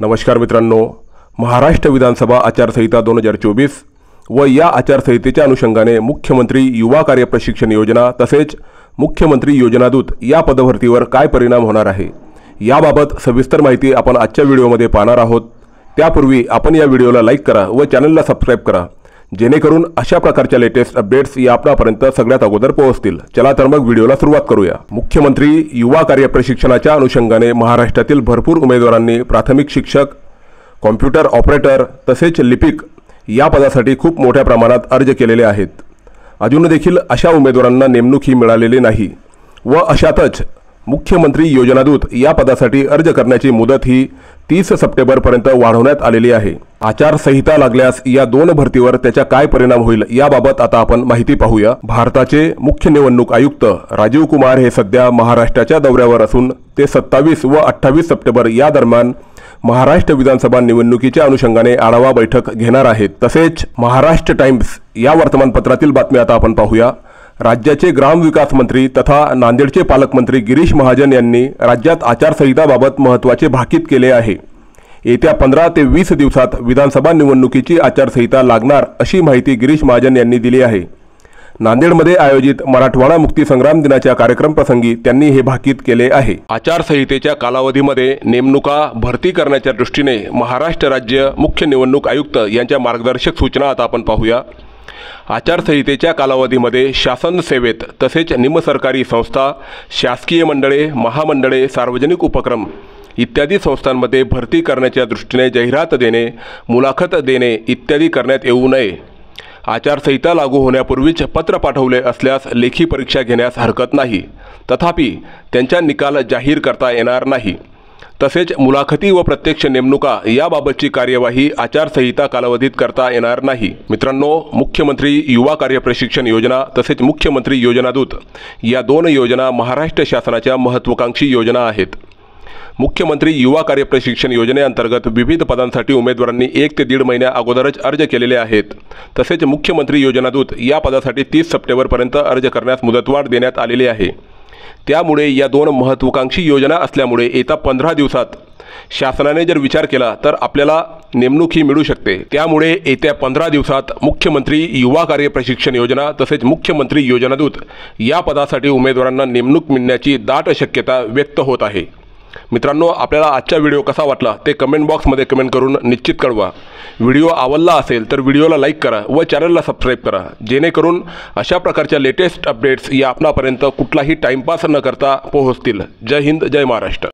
नमस्कार मित्रांनो, महाराष्ट्र विधानसभा आचारसंहिता 2024 व या आचारसंहितेच्या अनुषंगाने मुख्यमंत्री युवा कार्य प्रशिक्षण योजना तसेच मुख्यमंत्री योजनादूत या पदभरतीवर काय परिणाम होणार आहे याबाबत सविस्तर माहिती आपण आजच्या व्हिडिओमध्ये पाहणार आहोत। त्यापूर्वी आपण या व्हिडिओला लाईक करा व चॅनलला सबस्क्राइब करा जेणेकरून अशा प्रकारच्या लेटेस्ट अपडेट्स या आपल्यापर्यंत सगळ्यात अगोदर पोहोचतील। चला तर मग व्हिडिओला सुरुवात करूया। मुख्यमंत्री युवा कार्य प्रशिक्षणाच्या अनुषंगाने महाराष्ट्रातील भरपूर उमेदवारांनी प्राथमिक शिक्षक, कॉम्प्युटर ऑपरेटर तसेच लिपिक या पदासाठी खूप मोठ्या प्रमाणात अर्ज केलेले आहेत। अजून देखील अशा उमेदवारांना नेमणूक ही मिळालेली नाही व अशातच मुख्यमंत्री योजनादूत या पदासाठी अर्ज करण्याची मुदत ही 30 सप्टेंबर पर्यंत वाढवण्यात आलेली आहे। आचारसंहिता लागल्यास या दोन भरतीवर त्याचा काय परिणाम होईल याबाबत आता आपण माहिती पाहूया। भारताचे मुख्य निवडणूक आयुक्त राजीव कुमार हे सध्या महाराष्ट्राच्या दौऱ्यावर असून ते 27 व 28 सप्टेंबर या दरम्यान महाराष्ट्र विधानसभा निवडणुकीच्या अनुषंगाने आढावा बैठक घेणार आहेत। तसेच महाराष्ट्र टाइम्स या वर्तमानपत्रातील बातमी आता आपण पाहूया। राज्याचे ग्रामविकास मंत्री तथा नांदेडचे पालकमंत्री गिरीश महाजन यांनी राज्यात आचारसंहिताबाबत महत्त्वाचे भाकीत केले आहे। येत्या 15 ते 20 दिवसात विधानसभा निवडणुकीची आचारसंहिता लागणार अशी माहिती गिरीश महाजन यांनी दिली आहे। नांदेडमध्ये आयोजित मराठवाडा मुक्ती संग्राम दिनाच्या कार्यक्रम प्रसंगी त्यांनी हे भाकीत केले आहे। आचारसंहितेच्या कालावधीमध्ये नेमणुका भरती करण्याच्या दृष्टीने महाराष्ट्र राज्य मुख्य निवडणूक आयुक्त यांच्या मार्गदर्शक सूचना आता आपण पाहूया। आचारसंहितेच्या कालावधीमध्ये शासन सेवेत तसेच निमसरकारी संस्था, शासकीय मंडळे, महामंडळे, सार्वजनिक उपक्रम इत्यादी संस्थांमध्ये भरती करण्याच्या दृष्टीने जाहिरात देणे, मुलाखत देणे इत्यादी करण्यात येऊ नये। आचारसंहिता लागू होण्यापूर्वीच पत्र पाठवले असल्यास लेखी परीक्षा घेण्यास हरकत नाही, तथापि त्यांचा निकाल जाहीर करता येणार नाही। तसेच मुलाखती व प्रत्यक्ष नेमणुका याबाबतची कार्यवाही आचारसंहिता कालावधीत करता येणार नाही। मित्रांनो, मुख्यमंत्री युवा कार्य प्रशिक्षण योजना तसेच मुख्यमंत्री योजनादूत या दोन योजना महाराष्ट्र शासनाच्या महत्त्वाकांक्षी योजना आहेत। मुख्यमंत्री युवा कार्य प्रशिक्षण योजनेअंतर्गत विविध पदांसाठी उमेदवारांनी 1 ते 1.5 महिन्या अगोदरच अर्ज केलेले आहेत। तसेच मुख्यमंत्री योजनादूत या पदासाठी 30 सप्टेंबरपर्यंत अर्ज करण्यास मुदतवाढ देण्यात आलेली आहे। त्यामुळे या दोन महत्त्वाकांक्षी योजना असल्यामुळे येत्या 15 दिवसात शासनाने जर विचार केला तर आपल्याला नेमणूक ही मिळू शकते। त्यामुळे येत्या 15 दिवसात मुख्यमंत्री युवा कार्य प्रशिक्षण योजना तसेच मुख्यमंत्री योजनादूत या पदासाठी उमेदवारांना नेमणूक मिळण्याची दाट शक्यता व्यक्त होत आहे। मित्रांनो, आपल्याला आजचा व्हिडिओ कसा वाटला ते कमेंट बॉक्समध्ये कमेंट करून निश्चित कळवा। व्हिडिओ आवडला असेल तर व्हिडिओला लाईक करा व चॅनलला सबस्क्राइब करा जेणेकरून अशा प्रकारच्या लेटेस्ट अपडेट्स या आपणापर्यंत कुठलाही टाइमपास न करता पोहोचतील। जय हिंद, जय महाराष्ट्र।